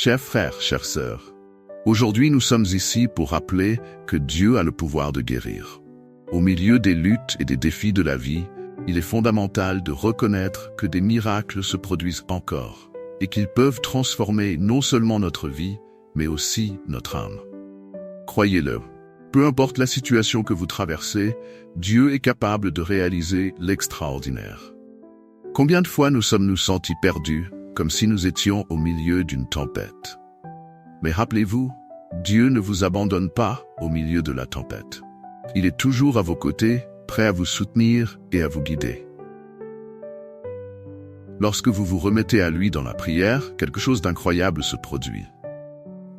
Chers frères, chères sœurs, aujourd'hui nous sommes ici pour rappeler que Dieu a le pouvoir de guérir. Au milieu des luttes et des défis de la vie, il est fondamental de reconnaître que des miracles se produisent encore et qu'ils peuvent transformer non seulement notre vie, mais aussi notre âme. Croyez-le, peu importe la situation que vous traversez, Dieu est capable de réaliser l'extraordinaire. Combien de fois nous sommes-nous sentis perdus, comme si nous étions au milieu d'une tempête? Mais rappelez-vous, Dieu ne vous abandonne pas au milieu de la tempête. Il est toujours à vos côtés, prêt à vous soutenir et à vous guider. Lorsque vous vous remettez à lui dans la prière, quelque chose d'incroyable se produit.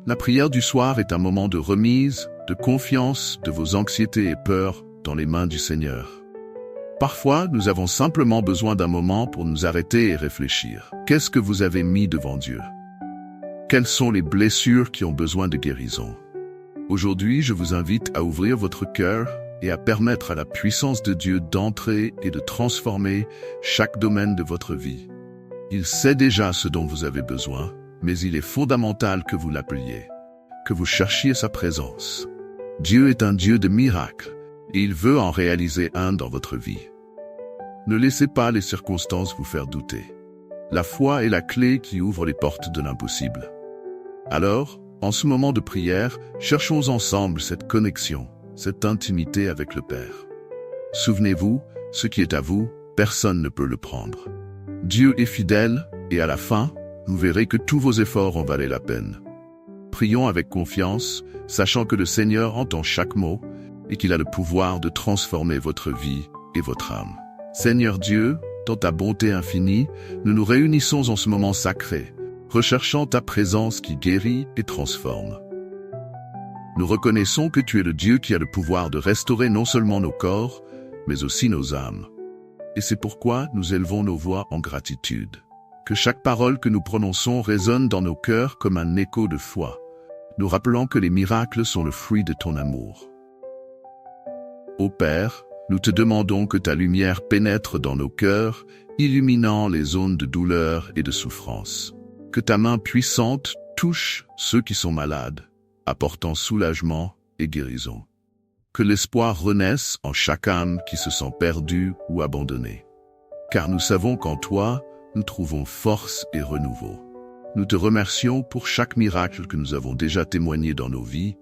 La prière du soir est un moment de remise, de confiance de vos anxiétés et peurs dans les mains du Seigneur. Parfois, nous avons simplement besoin d'un moment pour nous arrêter et réfléchir. Qu'est-ce que vous avez mis devant Dieu? Quelles sont les blessures qui ont besoin de guérison? Aujourd'hui, je vous invite à ouvrir votre cœur et à permettre à la puissance de Dieu d'entrer et de transformer chaque domaine de votre vie. Il sait déjà ce dont vous avez besoin, mais il est fondamental que vous l'appeliez, que vous cherchiez sa présence. Dieu est un Dieu de miracles, et il veut en réaliser un dans votre vie. Ne laissez pas les circonstances vous faire douter. La foi est la clé qui ouvre les portes de l'impossible. Alors, en ce moment de prière, cherchons ensemble cette connexion, cette intimité avec le Père. Souvenez-vous, ce qui est à vous, personne ne peut le prendre. Dieu est fidèle, et à la fin, vous verrez que tous vos efforts en valaient la peine. Prions avec confiance, sachant que le Seigneur entend chaque mot, et qu'il a le pouvoir de transformer votre vie et votre âme. Seigneur Dieu, dans ta bonté infinie, nous nous réunissons en ce moment sacré, recherchant ta présence qui guérit et transforme. Nous reconnaissons que tu es le Dieu qui a le pouvoir de restaurer non seulement nos corps, mais aussi nos âmes. Et c'est pourquoi nous élevons nos voix en gratitude. Que chaque parole que nous prononçons résonne dans nos cœurs comme un écho de foi, nous rappelant que les miracles sont le fruit de ton amour. Ô Père, nous te demandons que ta lumière pénètre dans nos cœurs, illuminant les zones de douleur et de souffrance. Que ta main puissante touche ceux qui sont malades, apportant soulagement et guérison. Que l'espoir renaisse en chaque âme qui se sent perdue ou abandonnée. Car nous savons qu'en toi, nous trouvons force et renouveau. Nous te remercions pour chaque miracle que nous avons déjà témoigné dans nos vies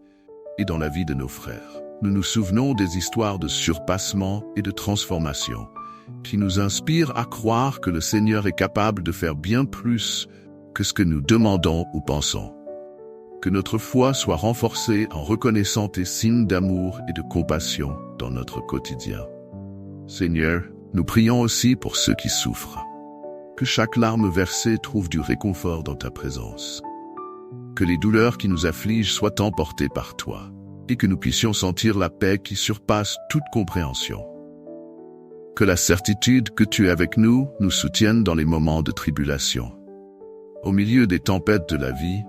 et dans la vie de nos frères. Nous nous souvenons des histoires de surpassement et de transformation qui nous inspirent à croire que le Seigneur est capable de faire bien plus que ce que nous demandons ou pensons. Que notre foi soit renforcée en reconnaissant tes signes d'amour et de compassion dans notre quotidien. Seigneur, nous prions aussi pour ceux qui souffrent. Que chaque larme versée trouve du réconfort dans ta présence. Que les douleurs qui nous affligent soient emportées par toi, et que nous puissions sentir la paix qui surpasse toute compréhension. Que la certitude que tu es avec nous nous soutienne dans les moments de tribulation. Au milieu des tempêtes de la vie,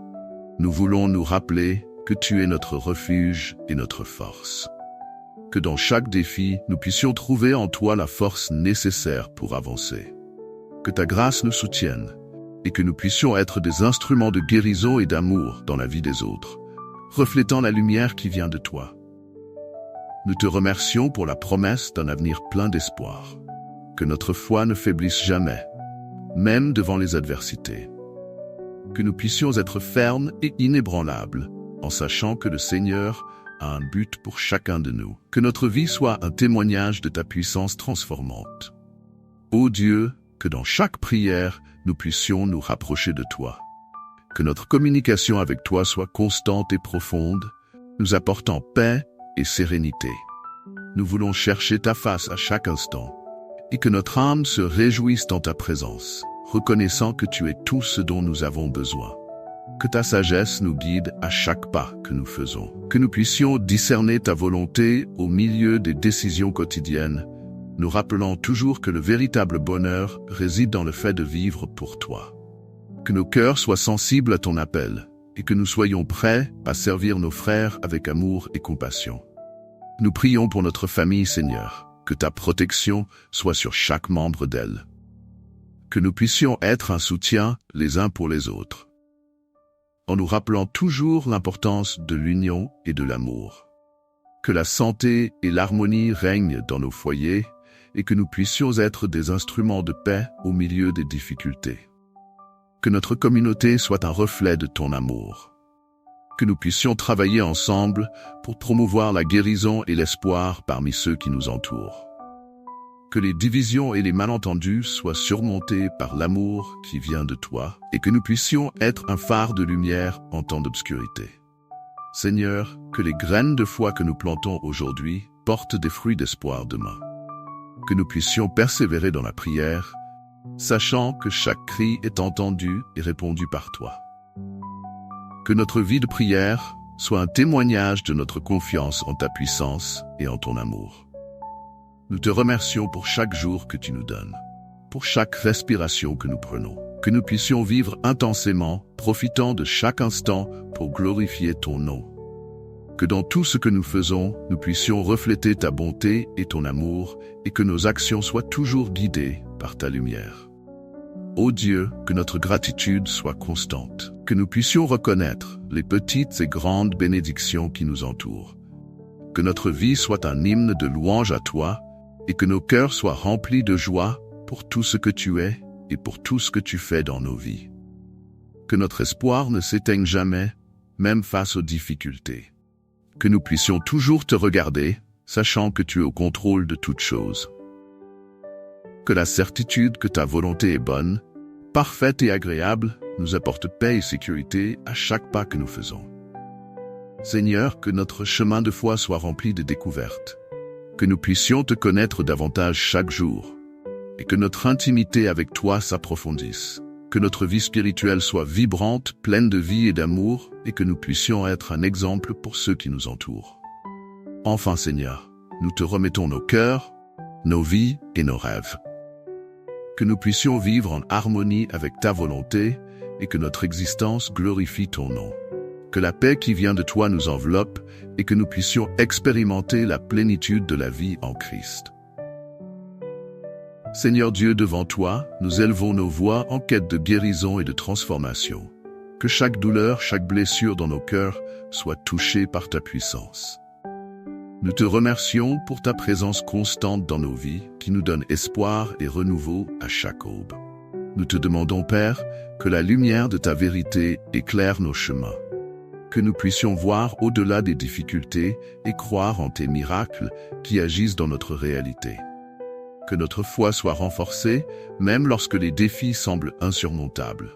nous voulons nous rappeler que tu es notre refuge et notre force. Que dans chaque défi, nous puissions trouver en toi la force nécessaire pour avancer. Que ta grâce nous soutienne et que nous puissions être des instruments de guérison et d'amour dans la vie des autres, reflétant la lumière qui vient de toi. Nous te remercions pour la promesse d'un avenir plein d'espoir. Que notre foi ne faiblisse jamais, même devant les adversités. Que nous puissions être fermes et inébranlables, en sachant que le Seigneur a un but pour chacun de nous. Que notre vie soit un témoignage de ta puissance transformante. Ô Dieu, que dans chaque prière, nous puissions nous rapprocher de toi. Que notre communication avec toi soit constante et profonde, nous apportant paix et sérénité. Nous voulons chercher ta face à chaque instant, et que notre âme se réjouisse dans ta présence, reconnaissant que tu es tout ce dont nous avons besoin. Que ta sagesse nous guide à chaque pas que nous faisons. Que nous puissions discerner ta volonté au milieu des décisions quotidiennes, nous rappelant toujours que le véritable bonheur réside dans le fait de vivre pour toi. Que nos cœurs soient sensibles à ton appel et que nous soyons prêts à servir nos frères avec amour et compassion. Nous prions pour notre famille, Seigneur, que ta protection soit sur chaque membre d'elle. Que nous puissions être un soutien les uns pour les autres. en nous rappelant toujours l'importance de l'union et de l'amour. Que la santé et l'harmonie règnent dans nos foyers et que nous puissions être des instruments de paix au milieu des difficultés. Que notre communauté soit un reflet de ton amour. Que nous puissions travailler ensemble pour promouvoir la guérison et l'espoir parmi ceux qui nous entourent. Que les divisions et les malentendus soient surmontés par l'amour qui vient de toi et que nous puissions être un phare de lumière en temps d'obscurité. Seigneur, que les graines de foi que nous plantons aujourd'hui portent des fruits d'espoir demain. Que nous puissions persévérer dans la prière, sachant que chaque cri est entendu et répondu par toi. Que notre vie de prière soit un témoignage de notre confiance en ta puissance et en ton amour. Nous te remercions pour chaque jour que tu nous donnes, pour chaque respiration que nous prenons, que nous puissions vivre intensément, profitant de chaque instant pour glorifier ton nom. Que dans tout ce que nous faisons, nous puissions refléter ta bonté et ton amour et que nos actions soient toujours guidées par ta lumière. Ô Dieu, que notre gratitude soit constante, que nous puissions reconnaître les petites et grandes bénédictions qui nous entourent. Que notre vie soit un hymne de louange à toi et que nos cœurs soient remplis de joie pour tout ce que tu es et pour tout ce que tu fais dans nos vies. Que notre espoir ne s'éteigne jamais, même face aux difficultés. Que nous puissions toujours te regarder, sachant que tu es au contrôle de toutes choses. Que la certitude que ta volonté est bonne, parfaite et agréable, nous apporte paix et sécurité à chaque pas que nous faisons. Seigneur, que notre chemin de foi soit rempli de découvertes, que nous puissions te connaître davantage chaque jour, et que notre intimité avec toi s'approfondisse, que notre vie spirituelle soit vibrante, pleine de vie et d'amour, et que nous puissions être un exemple pour ceux qui nous entourent. Enfin Seigneur, nous te remettons nos cœurs, nos vies et nos rêves. Que nous puissions vivre en harmonie avec ta volonté et que notre existence glorifie ton nom. Que la paix qui vient de toi nous enveloppe et que nous puissions expérimenter la plénitude de la vie en Christ. Seigneur Dieu, devant toi, nous élevons nos voix en quête de guérison et de transformation. Que chaque douleur, chaque blessure dans nos cœurs soit touchée par ta puissance. Nous te remercions pour ta présence constante dans nos vies, qui nous donne espoir et renouveau à chaque aube. Nous te demandons, Père, que la lumière de ta vérité éclaire nos chemins. Que nous puissions voir au-delà des difficultés et croire en tes miracles qui agissent dans notre réalité. Que notre foi soit renforcée, même lorsque les défis semblent insurmontables.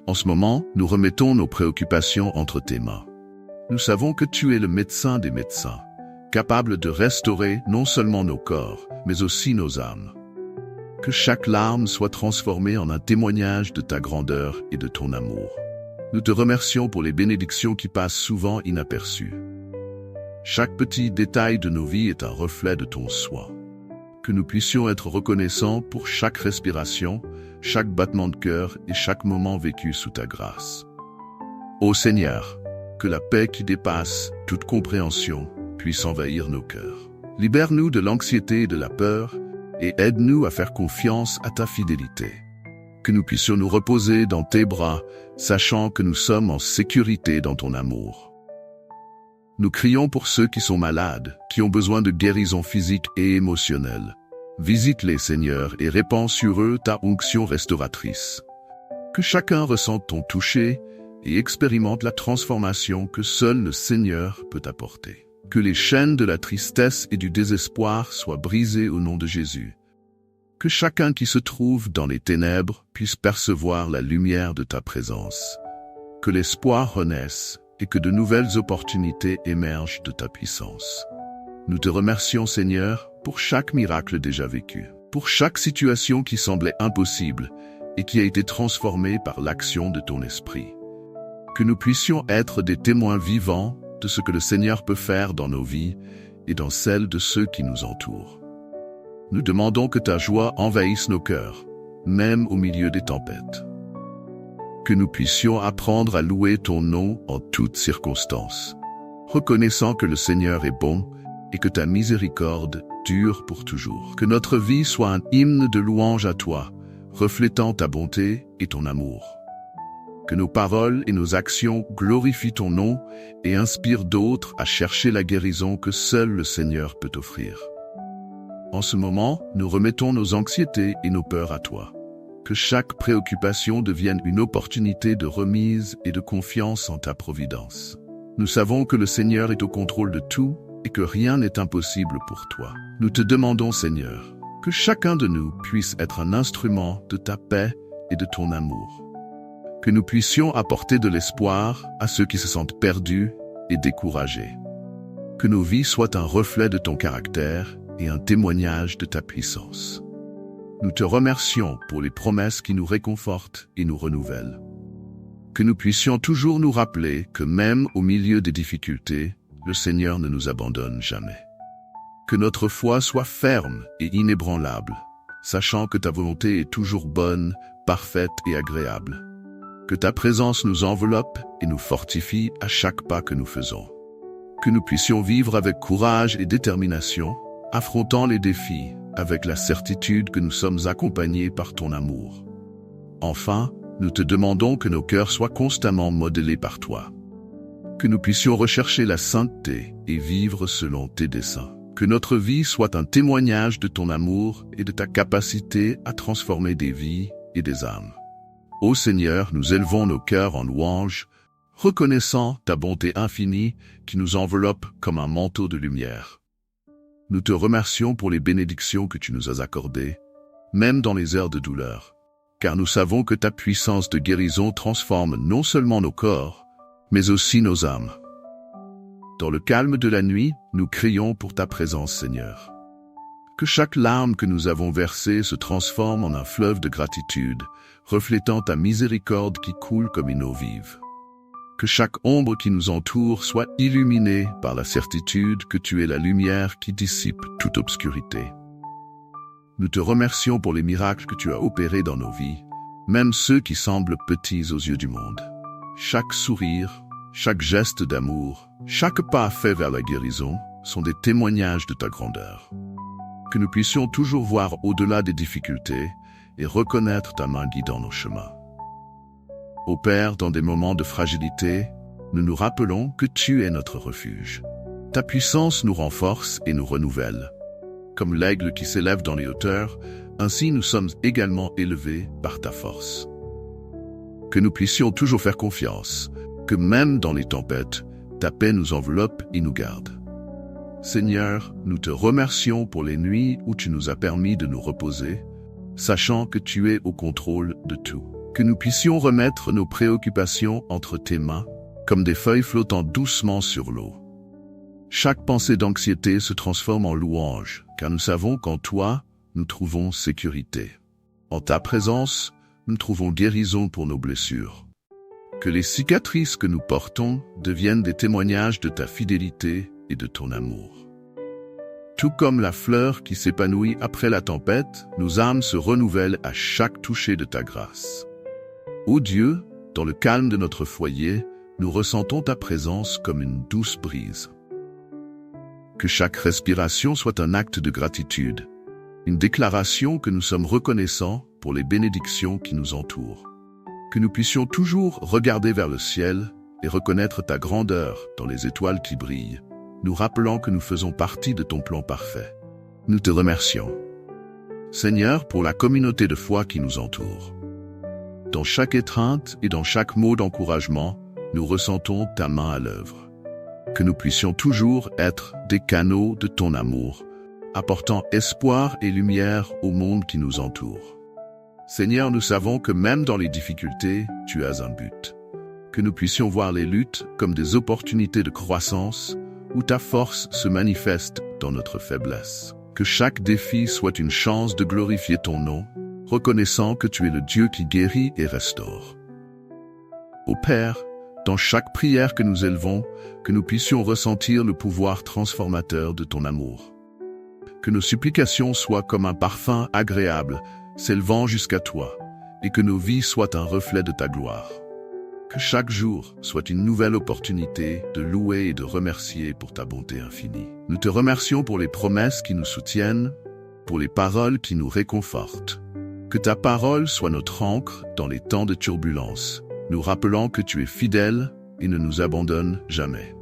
En ce moment, nous remettons nos préoccupations entre tes mains. Nous savons que tu es le médecin des médecins, capable de restaurer non seulement nos corps, mais aussi nos âmes. Que chaque larme soit transformée en un témoignage de ta grandeur et de ton amour. Nous te remercions pour les bénédictions qui passent souvent inaperçues. Chaque petit détail de nos vies est un reflet de ton soin. Que nous puissions être reconnaissants pour chaque respiration, chaque battement de cœur et chaque moment vécu sous ta grâce. Ô Seigneur, que la paix qui dépasse toute compréhension puisse envahir nos cœurs. Libère-nous de l'anxiété et de la peur et aide-nous à faire confiance à ta fidélité. Que nous puissions nous reposer dans tes bras, sachant que nous sommes en sécurité dans ton amour. Nous crions pour ceux qui sont malades, qui ont besoin de guérison physique et émotionnelle. Visite-les, Seigneur, et répands sur eux ta onction restauratrice. Que chacun ressente ton toucher et expérimente la transformation que seul le Seigneur peut apporter. Que les chaînes de la tristesse et du désespoir soient brisées au nom de Jésus. Que chacun qui se trouve dans les ténèbres puisse percevoir la lumière de ta présence. Que l'espoir renaisse et que de nouvelles opportunités émergent de ta puissance. Nous te remercions, Seigneur, pour chaque miracle déjà vécu, pour chaque situation qui semblait impossible et qui a été transformée par l'action de ton esprit. Que nous puissions être des témoins vivants de ce que le Seigneur peut faire dans nos vies et dans celles de ceux qui nous entourent. Nous demandons que ta joie envahisse nos cœurs, même au milieu des tempêtes. Que nous puissions apprendre à louer ton nom en toutes circonstances, reconnaissant que le Seigneur est bon et que ta miséricorde dure pour toujours. Que notre vie soit un hymne de louange à toi, reflétant ta bonté et ton amour. que nos paroles et nos actions glorifient ton nom et inspirent d'autres à chercher la guérison que seul le Seigneur peut offrir. En ce moment, nous remettons nos anxiétés et nos peurs à toi. Que chaque préoccupation devienne une opportunité de remise et de confiance en ta providence. Nous savons que le Seigneur est au contrôle de tout et que rien n'est impossible pour toi. Nous te demandons, Seigneur, que chacun de nous puisse être un instrument de ta paix et de ton amour. Que nous puissions apporter de l'espoir à ceux qui se sentent perdus et découragés. Que nos vies soient un reflet de ton caractère et un témoignage de ta puissance. Nous te remercions pour les promesses qui nous réconfortent et nous renouvellent. Que nous puissions toujours nous rappeler que même au milieu des difficultés, le Seigneur ne nous abandonne jamais. Que notre foi soit ferme et inébranlable, sachant que ta volonté est toujours bonne, parfaite et agréable. Que ta présence nous enveloppe et nous fortifie à chaque pas que nous faisons. Que nous puissions vivre avec courage et détermination, affrontant les défis avec la certitude que nous sommes accompagnés par ton amour. Enfin, nous te demandons que nos cœurs soient constamment modelés par toi. Que nous puissions rechercher la sainteté et vivre selon tes desseins. Que notre vie soit un témoignage de ton amour et de ta capacité à transformer des vies et des âmes. Ô Seigneur, nous élevons nos cœurs en louange, reconnaissant ta bonté infinie qui nous enveloppe comme un manteau de lumière. Nous te remercions pour les bénédictions que tu nous as accordées, même dans les heures de douleur, car nous savons que ta puissance de guérison transforme non seulement nos corps, mais aussi nos âmes. Dans le calme de la nuit, nous crions pour ta présence, Seigneur. Que chaque larme que nous avons versée se transforme en un fleuve de gratitude, reflétant ta miséricorde qui coule comme une eau vive. Que chaque ombre qui nous entoure soit illuminée par la certitude que tu es la lumière qui dissipe toute obscurité. Nous te remercions pour les miracles que tu as opérés dans nos vies, même ceux qui semblent petits aux yeux du monde. Chaque sourire, chaque geste d'amour, chaque pas fait vers la guérison sont des témoignages de ta grandeur. Que nous puissions toujours voir au-delà des difficultés et reconnaître ta main guidant nos chemins. Ô Père, dans des moments de fragilité, nous nous rappelons que tu es notre refuge. Ta puissance nous renforce et nous renouvelle. Comme l'aigle qui s'élève dans les hauteurs, ainsi nous sommes également élevés par ta force. Que nous puissions toujours faire confiance, que même dans les tempêtes, ta paix nous enveloppe et nous garde. Seigneur, nous te remercions pour les nuits où tu nous as permis de nous reposer, sachant que tu es au contrôle de tout. Que nous puissions remettre nos préoccupations entre tes mains, comme des feuilles flottant doucement sur l'eau. Chaque pensée d'anxiété se transforme en louange, car nous savons qu'en toi, nous trouvons sécurité. En ta présence, nous trouvons guérison pour nos blessures. Que les cicatrices que nous portons deviennent des témoignages de ta fidélité et de ton amour. Tout comme la fleur qui s'épanouit après la tempête, nos âmes se renouvellent à chaque toucher de ta grâce. Ô Dieu, dans le calme de notre foyer, nous ressentons ta présence comme une douce brise. Que chaque respiration soit un acte de gratitude, une déclaration que nous sommes reconnaissants pour les bénédictions qui nous entourent. Que nous puissions toujours regarder vers le ciel et reconnaître ta grandeur dans les étoiles qui brillent, nous rappelant que nous faisons partie de ton plan parfait. Nous te remercions, Seigneur, pour la communauté de foi qui nous entoure. Dans chaque étreinte et dans chaque mot d'encouragement, nous ressentons ta main à l'œuvre. Que nous puissions toujours être des canaux de ton amour, apportant espoir et lumière au monde qui nous entoure. Seigneur, nous savons que même dans les difficultés, tu as un but. Que nous puissions voir les luttes comme des opportunités de croissance, où ta force se manifeste dans notre faiblesse. Que chaque défi soit une chance de glorifier ton nom, reconnaissant que tu es le Dieu qui guérit et restaure. Ô Père, dans chaque prière que nous élevons, que nous puissions ressentir le pouvoir transformateur de ton amour. Que nos supplications soient comme un parfum agréable, s'élevant jusqu'à toi, et que nos vies soient un reflet de ta gloire. Que chaque jour soit une nouvelle opportunité de louer et de remercier pour ta bonté infinie. Nous te remercions pour les promesses qui nous soutiennent, pour les paroles qui nous réconfortent. Que ta parole soit notre ancre dans les temps de turbulence, nous rappelant que tu es fidèle et ne nous abandonnes jamais.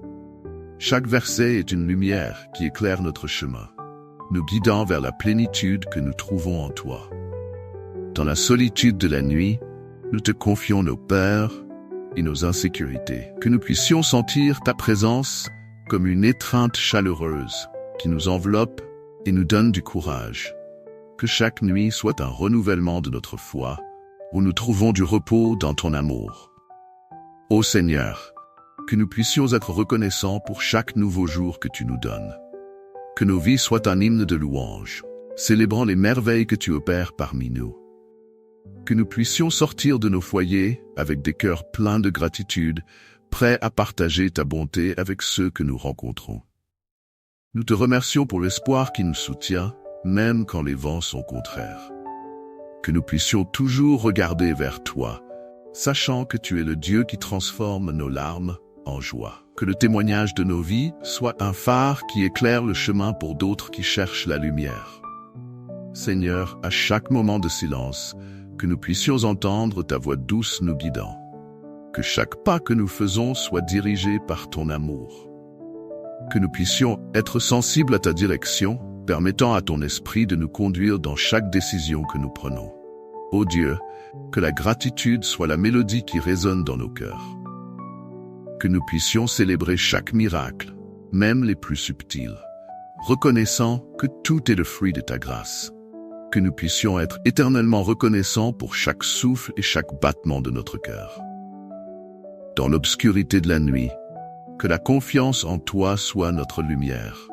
Chaque verset est une lumière qui éclaire notre chemin, nous guidant vers la plénitude que nous trouvons en toi. Dans la solitude de la nuit, nous te confions nos peurs et nos insécurités, que nous puissions sentir ta présence comme une étreinte chaleureuse qui nous enveloppe et nous donne du courage. Que chaque nuit soit un renouvellement de notre foi, où nous trouvons du repos dans ton amour. Ô Seigneur, que nous puissions être reconnaissants pour chaque nouveau jour que tu nous donnes. Que nos vies soient un hymne de louange, célébrant les merveilles que tu opères parmi nous. Que nous puissions sortir de nos foyers avec des cœurs pleins de gratitude, prêts à partager ta bonté avec ceux que nous rencontrons. Nous te remercions pour l'espoir qui nous soutient, même quand les vents sont contraires. Que nous puissions toujours regarder vers toi, sachant que tu es le Dieu qui transforme nos larmes en joie. Que le témoignage de nos vies soit un phare qui éclaire le chemin pour d'autres qui cherchent la lumière. Seigneur, à chaque moment de silence, que nous puissions entendre ta voix douce nous guidant. Que chaque pas que nous faisons soit dirigé par ton amour. Que nous puissions être sensibles à ta direction, permettant à ton esprit de nous conduire dans chaque décision que nous prenons. Ô Dieu, que la gratitude soit la mélodie qui résonne dans nos cœurs. Que nous puissions célébrer chaque miracle, même les plus subtils, reconnaissant que tout est le fruit de ta grâce. Que nous puissions être éternellement reconnaissants pour chaque souffle et chaque battement de notre cœur. Dans l'obscurité de la nuit, que la confiance en toi soit notre lumière.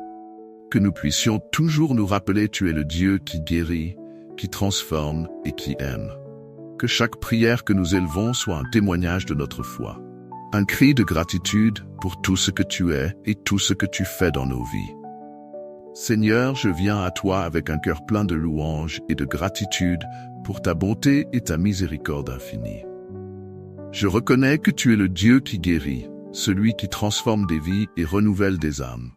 Que nous puissions toujours nous rappeler tu es le Dieu qui guérit, qui transforme et qui aime. Que chaque prière que nous élevons soit un témoignage de notre foi. Un cri de gratitude pour tout ce que tu es et tout ce que tu fais dans nos vies. Seigneur, je viens à toi avec un cœur plein de louanges et de gratitude pour ta bonté et ta miséricorde infinie. Je reconnais que tu es le Dieu qui guérit, celui qui transforme des vies et renouvelle des âmes.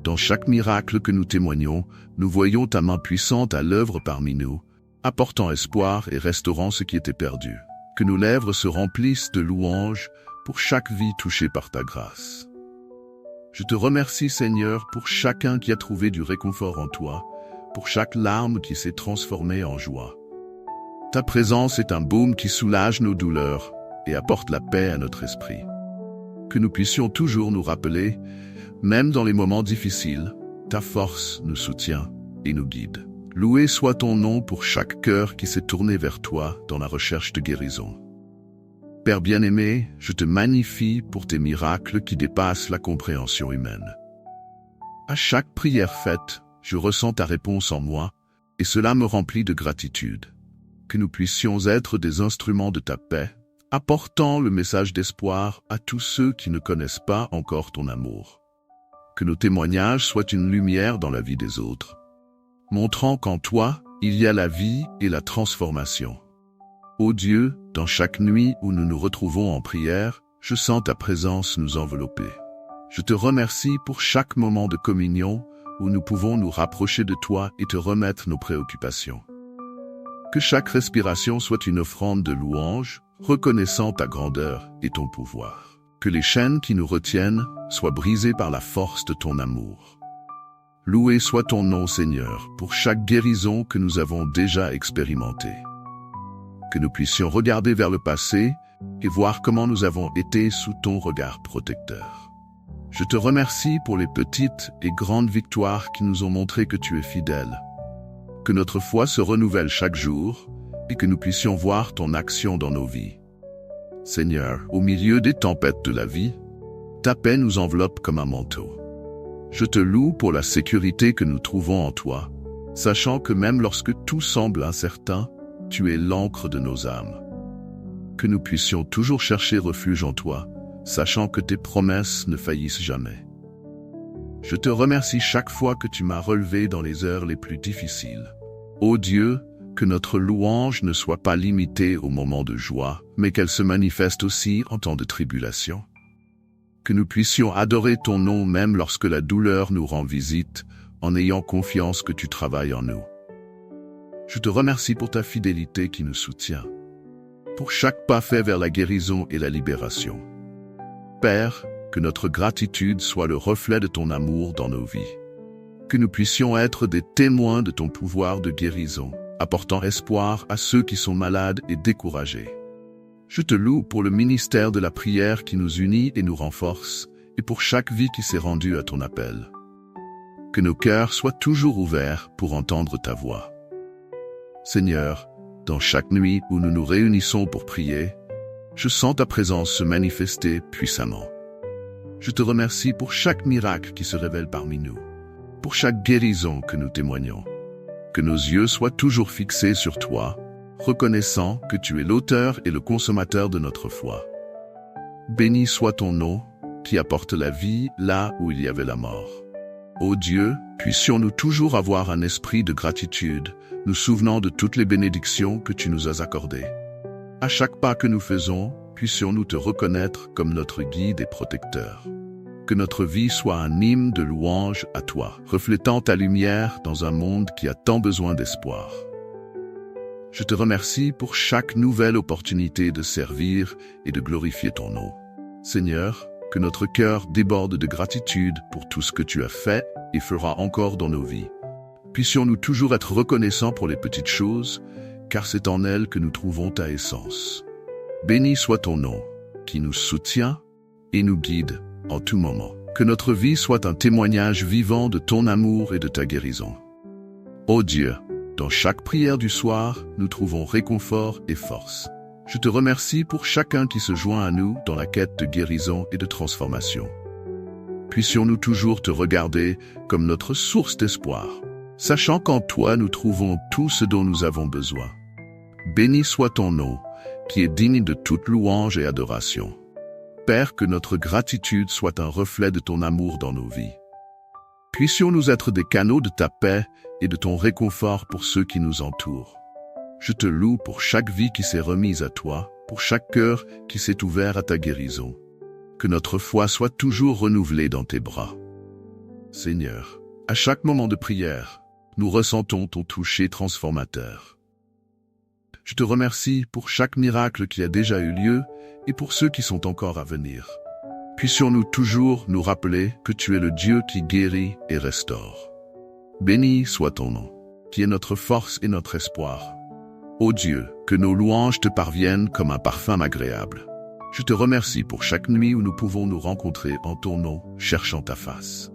Dans chaque miracle que nous témoignons, nous voyons ta main puissante à l'œuvre parmi nous, apportant espoir et restaurant ce qui était perdu. Que nos lèvres se remplissent de louanges pour chaque vie touchée par ta grâce. Je te remercie, Seigneur, pour chacun qui a trouvé du réconfort en toi, pour chaque larme qui s'est transformée en joie. Ta présence est un baume qui soulage nos douleurs et apporte la paix à notre esprit. Que nous puissions toujours nous rappeler, même dans les moments difficiles, ta force nous soutient et nous guide. Loué soit ton nom pour chaque cœur qui s'est tourné vers toi dans la recherche de guérison. Père bien-aimé, je te magnifie pour tes miracles qui dépassent la compréhension humaine. À chaque prière faite, je ressens ta réponse en moi, et cela me remplit de gratitude. Que nous puissions être des instruments de ta paix, apportant le message d'espoir à tous ceux qui ne connaissent pas encore ton amour. Que nos témoignages soient une lumière dans la vie des autres, montrant qu'en toi, il y a la vie et la transformation. Ô Dieu, dans chaque nuit où nous nous retrouvons en prière, je sens ta présence nous envelopper. Je te remercie pour chaque moment de communion où nous pouvons nous rapprocher de toi et te remettre nos préoccupations. Que chaque respiration soit une offrande de louange, reconnaissant ta grandeur et ton pouvoir. Que les chaînes qui nous retiennent soient brisées par la force de ton amour. Loué soit ton nom, Seigneur, pour chaque guérison que nous avons déjà expérimentée. Que nous puissions regarder vers le passé et voir comment nous avons été sous ton regard protecteur. Je te remercie pour les petites et grandes victoires qui nous ont montré que tu es fidèle. Que notre foi se renouvelle chaque jour et que nous puissions voir ton action dans nos vies. Seigneur, au milieu des tempêtes de la vie, ta paix nous enveloppe comme un manteau. Je te loue pour la sécurité que nous trouvons en toi, sachant que même lorsque tout semble incertain, tu es l'encre de nos âmes. Que nous puissions toujours chercher refuge en toi, sachant que tes promesses ne faillissent jamais. Je te remercie chaque fois que tu m'as relevé dans les heures les plus difficiles. Ô Dieu, que notre louange ne soit pas limitée aux moments de joie, mais qu'elle se manifeste aussi en temps de tribulation. Que nous puissions adorer ton nom même lorsque la douleur nous rend visite, en ayant confiance que tu travailles en nous. Je te remercie pour ta fidélité qui nous soutient. pour chaque pas fait vers la guérison et la libération. Père, que notre gratitude soit le reflet de ton amour dans nos vies. Que nous puissions être des témoins de ton pouvoir de guérison, apportant espoir à ceux qui sont malades et découragés. Je te loue pour le ministère de la prière qui nous unit et nous renforce, et pour chaque vie qui s'est rendue à ton appel. Que nos cœurs soient toujours ouverts pour entendre ta voix. Seigneur, dans chaque nuit où nous nous réunissons pour prier, je sens ta présence se manifester puissamment. Je te remercie pour chaque miracle qui se révèle parmi nous, pour chaque guérison que nous témoignons. Que nos yeux soient toujours fixés sur toi, reconnaissant que tu es l'auteur et le consommateur de notre foi. Béni soit ton nom, qui apporte la vie là où il y avait la mort. Ô Dieu, puissions-nous toujours avoir un esprit de gratitude, nous souvenant de toutes les bénédictions que tu nous as accordées. À chaque pas que nous faisons, puissions-nous te reconnaître comme notre guide et protecteur. Que notre vie soit un hymne de louange à toi, reflétant ta lumière dans un monde qui a tant besoin d'espoir. Je te remercie pour chaque nouvelle opportunité de servir et de glorifier ton nom. Seigneur, que notre cœur déborde de gratitude pour tout ce que tu as fait et feras encore dans nos vies. Puissions-nous toujours être reconnaissants pour les petites choses, car c'est en elles que nous trouvons ta essence. Béni soit ton nom, qui nous soutient et nous guide en tout moment. Que notre vie soit un témoignage vivant de ton amour et de ta guérison. Ô Dieu, dans chaque prière du soir, nous trouvons réconfort et force. Je te remercie pour chacun qui se joint à nous dans la quête de guérison et de transformation. Puissions-nous toujours te regarder comme notre source d'espoir, sachant qu'en toi nous trouvons tout ce dont nous avons besoin. Béni soit ton nom, qui est digne de toute louange et adoration. Père, que notre gratitude soit un reflet de ton amour dans nos vies. Puissions-nous être des canaux de ta paix et de ton réconfort pour ceux qui nous entourent. Je te loue pour chaque vie qui s'est remise à toi, pour chaque cœur qui s'est ouvert à ta guérison. Que notre foi soit toujours renouvelée dans tes bras. Seigneur, à chaque moment de prière, nous ressentons ton toucher transformateur. Je te remercie pour chaque miracle qui a déjà eu lieu et pour ceux qui sont encore à venir. Puissions-nous toujours nous rappeler que tu es le Dieu qui guérit et restaure. Béni soit ton nom, qui est notre force et notre espoir. Ô Dieu, que nos louanges te parviennent comme un parfum agréable. Je te remercie pour chaque nuit où nous pouvons nous rencontrer en ton nom, cherchant ta face.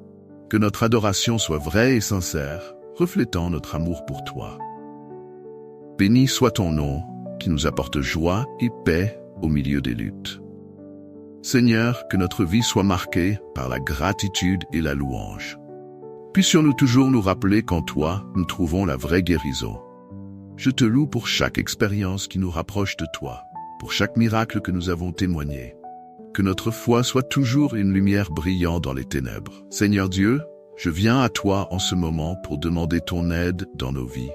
Que notre adoration soit vraie et sincère, reflétant notre amour pour toi. Béni soit ton nom, qui nous apporte joie et paix au milieu des luttes. Seigneur, que notre vie soit marquée par la gratitude et la louange. Puissions-nous toujours nous rappeler qu'en toi, nous trouvons la vraie guérison. Je te loue pour chaque expérience qui nous rapproche de toi, pour chaque miracle que nous avons témoigné. Que notre foi soit toujours une lumière brillant dans les ténèbres. Seigneur Dieu, je viens à toi en ce moment pour demander ton aide dans nos vies.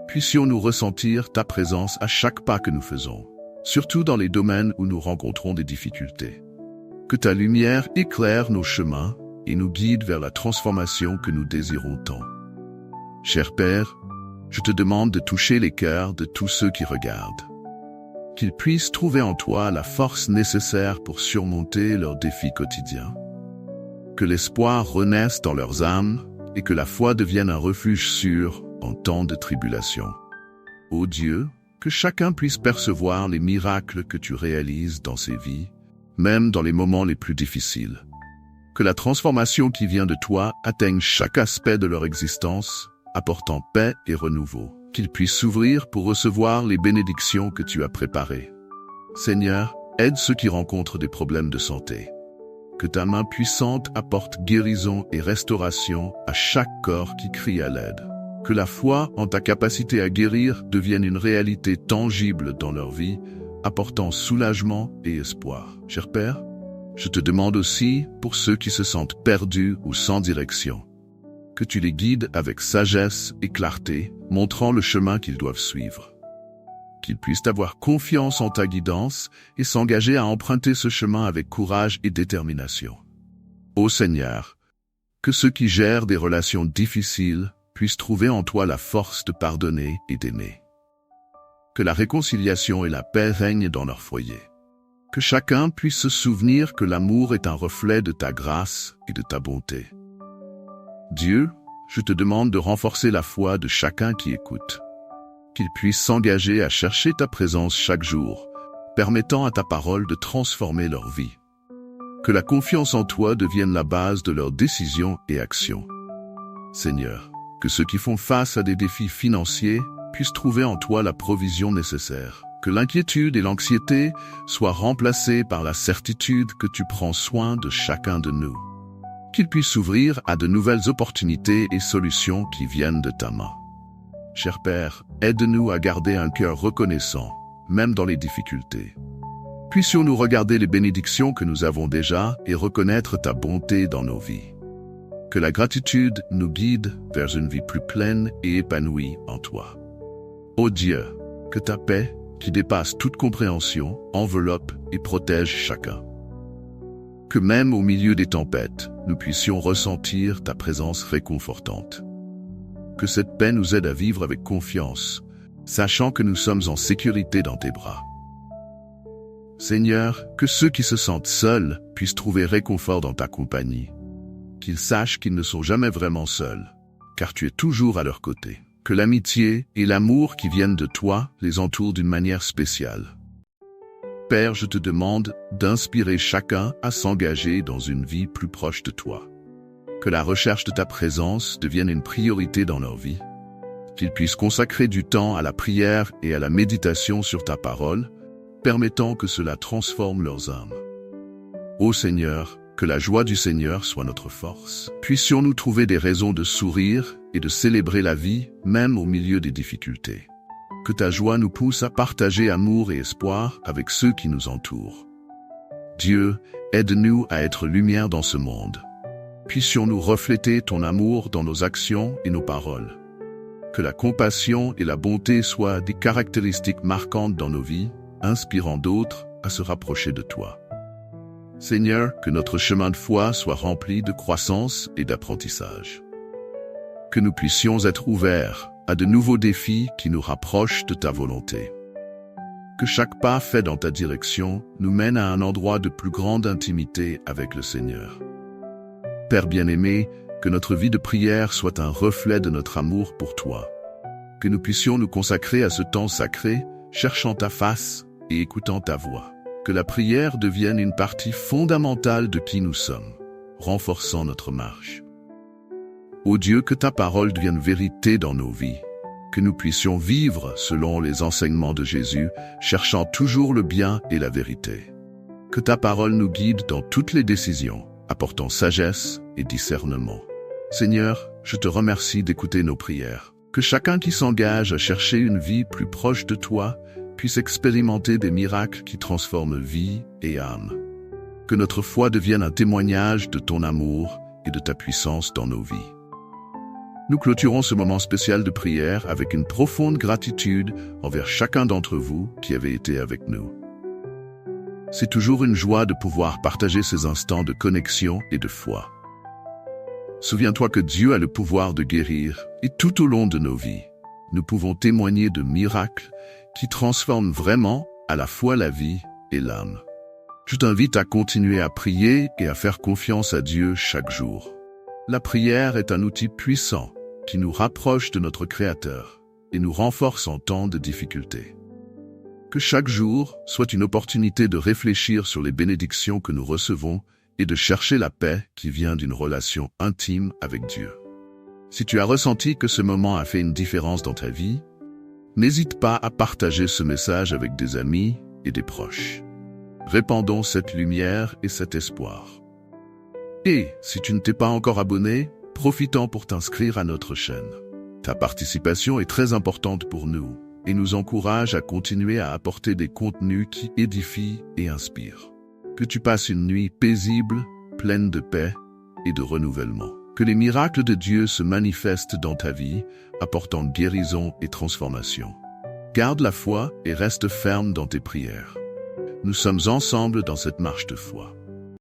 Puissions-nous ressentir ta présence à chaque pas que nous faisons, surtout dans les domaines où nous rencontrons des difficultés. Que ta lumière éclaire nos chemins et nous guide vers la transformation que nous désirons tant. Cher Père, je te demande de toucher les cœurs de tous ceux qui regardent. Qu'ils puissent trouver en toi la force nécessaire pour surmonter leurs défis quotidiens. Que l'espoir renaisse dans leurs âmes et que la foi devienne un refuge sûr en temps de tribulation. Ô Dieu, que chacun puisse percevoir les miracles que tu réalises dans ses vies, même dans les moments les plus difficiles. Que la transformation qui vient de toi atteigne chaque aspect de leur existence, apportant paix et renouveau. Qu'ils puissent s'ouvrir pour recevoir les bénédictions que tu as préparées. Seigneur, aide ceux qui rencontrent des problèmes de santé. Que ta main puissante apporte guérison et restauration à chaque corps qui crie à l'aide. Que la foi en ta capacité à guérir devienne une réalité tangible dans leur vie, apportant soulagement et espoir. Cher Père, je te demande aussi pour ceux qui se sentent perdus ou sans direction, que tu les guides avec sagesse et clarté, montrant le chemin qu'ils doivent suivre. Qu'ils puissent avoir confiance en ta guidance et s'engager à emprunter ce chemin avec courage et détermination. Ô Seigneur, que ceux qui gèrent des relations difficiles puissent trouver en toi la force de pardonner et d'aimer. Que la réconciliation et la paix règnent dans leur foyer. Que chacun puisse se souvenir que l'amour est un reflet de ta grâce et de ta bonté. Dieu, je te demande de renforcer la foi de chacun qui écoute. Qu'il puisse s'engager à chercher ta présence chaque jour, permettant à ta parole de transformer leur vie. Que la confiance en toi devienne la base de leurs décisions et actions. Seigneur, que ceux qui font face à des défis financiers puissent trouver en toi la provision nécessaire. Que l'inquiétude et l'anxiété soient remplacées par la certitude que tu prends soin de chacun de nous. Qu'ils puissent s'ouvrir à de nouvelles opportunités et solutions qui viennent de ta main. Cher Père, aide-nous à garder un cœur reconnaissant, même dans les difficultés. Puissions-nous regarder les bénédictions que nous avons déjà et reconnaître ta bonté dans nos vies. Que la gratitude nous guide vers une vie plus pleine et épanouie en toi. Ô Dieu, que ta paix, qui dépasse toute compréhension, enveloppe et protège chacun. Que même au milieu des tempêtes, nous puissions ressentir ta présence réconfortante. Que cette paix nous aide à vivre avec confiance, sachant que nous sommes en sécurité dans tes bras. Seigneur, que ceux qui se sentent seuls puissent trouver réconfort dans ta compagnie. Qu'ils sachent qu'ils ne sont jamais vraiment seuls, car tu es toujours à leur côté. Que l'amitié et l'amour qui viennent de toi les entourent d'une manière spéciale. Père, je te demande d'inspirer chacun à s'engager dans une vie plus proche de toi. Que la recherche de ta présence devienne une priorité dans leur vie. Qu'ils puissent consacrer du temps à la prière et à la méditation sur ta parole, permettant que cela transforme leurs âmes. Ô Seigneur, que la joie du Seigneur soit notre force. Puissions-nous trouver des raisons de sourire et de célébrer la vie, même au milieu des difficultés. Que ta joie nous pousse à partager amour et espoir avec ceux qui nous entourent. Dieu, aide-nous à être lumière dans ce monde. Puissions-nous refléter ton amour dans nos actions et nos paroles. Que la compassion et la bonté soient des caractéristiques marquantes dans nos vies, inspirant d'autres à se rapprocher de toi. Seigneur, que notre chemin de foi soit rempli de croissance et d'apprentissage. Que nous puissions être ouverts à de nouveaux défis qui nous rapprochent de ta volonté. Que chaque pas fait dans ta direction nous mène à un endroit de plus grande intimité avec le Seigneur. Père bien-aimé, que notre vie de prière soit un reflet de notre amour pour toi. Que nous puissions nous consacrer à ce temps sacré, cherchant ta face et écoutant ta voix. Que la prière devienne une partie fondamentale de qui nous sommes, renforçant notre marche. Ô Dieu, que ta parole devienne vérité dans nos vies, que nous puissions vivre selon les enseignements de Jésus, cherchant toujours le bien et la vérité. Que ta parole nous guide dans toutes les décisions, apportant sagesse et discernement. Seigneur, je te remercie d'écouter nos prières. Que chacun qui s'engage à chercher une vie plus proche de toi puisse expérimenter des miracles qui transforment vie et âme. Que notre foi devienne un témoignage de ton amour et de ta puissance dans nos vies. Nous clôturons ce moment spécial de prière avec une profonde gratitude envers chacun d'entre vous qui avez été avec nous. C'est toujours une joie de pouvoir partager ces instants de connexion et de foi. Souviens-toi que Dieu a le pouvoir de guérir et tout au long de nos vies, nous pouvons témoigner de miracles qui transforment vraiment à la fois la vie et l'âme. Je t'invite à continuer à prier et à faire confiance à Dieu chaque jour. La prière est un outil puissant qui nous rapproche de notre Créateur et nous renforce en temps de difficulté. Que chaque jour soit une opportunité de réfléchir sur les bénédictions que nous recevons et de chercher la paix qui vient d'une relation intime avec Dieu. Si tu as ressenti que ce moment a fait une différence dans ta vie, n'hésite pas à partager ce message avec des amis et des proches. Répandons cette lumière et cet espoir. Et si tu ne t'es pas encore abonné, profitons pour t'inscrire à notre chaîne. Ta participation est très importante pour nous et nous encourage à continuer à apporter des contenus qui édifient et inspirent. Que tu passes une nuit paisible, pleine de paix et de renouvellement. Que les miracles de Dieu se manifestent dans ta vie, apportant guérison et transformation. Garde la foi et reste ferme dans tes prières. Nous sommes ensemble dans cette marche de foi.